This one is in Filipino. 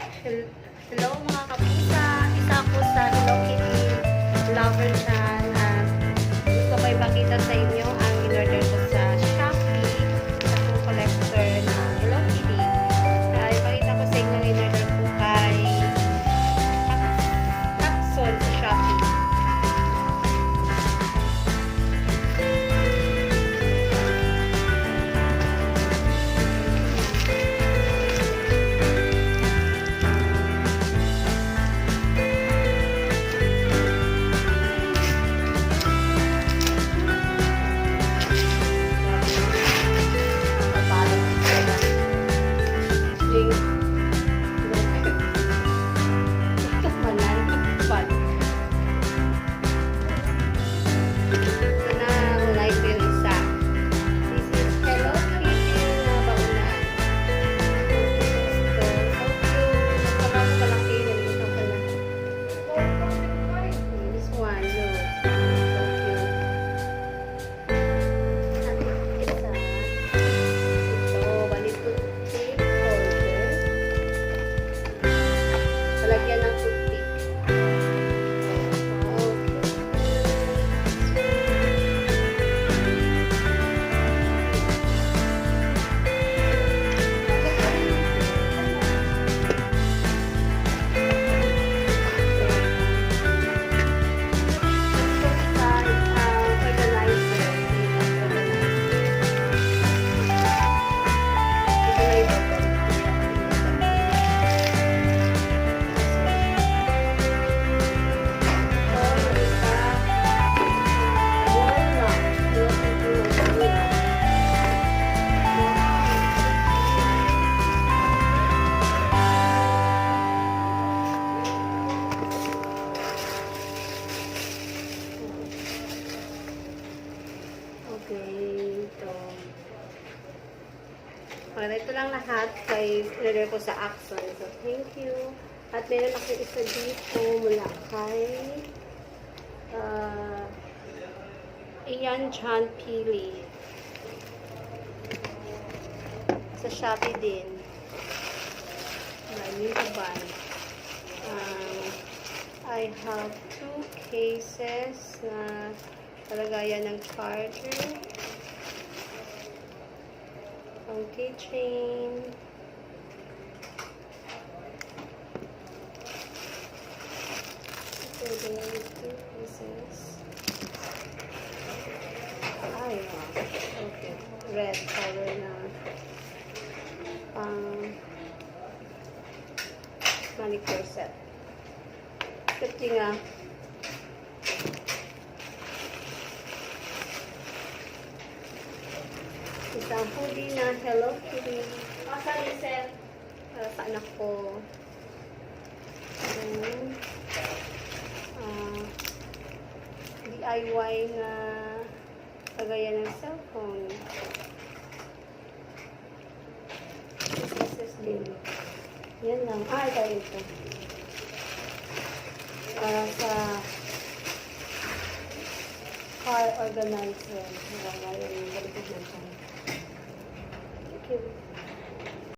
Hello mga kapusa! Isa ako sa Hello Kitty lover dyan at gusto ko ipakita sa inyo ang in-order ko sa Shopee sa akong collector ng Hello Kitty. Ipakita ko sa inyo ang in-order ko kay Takson sa Shopee. Okay, ito. Ito lang lahat kay order ko sa Axon. So, thank you. At meron ako isa dito mula kay Ian John Pili. Sa Shopee din. I need to buy. I have 2 cases na palagayan ng charger, ang keychain, ito din ang 2 pieces. Ay, okay, red color na pang manicure set. Kasi nga isang hoodie na Hello Kitty. Sorry, sir. Para sa anak ko. DIY na kagaya ng cellphone. This din. Yan lang. Ito. Para sa car organizer. Ngayon yung balikin natin. Thank you.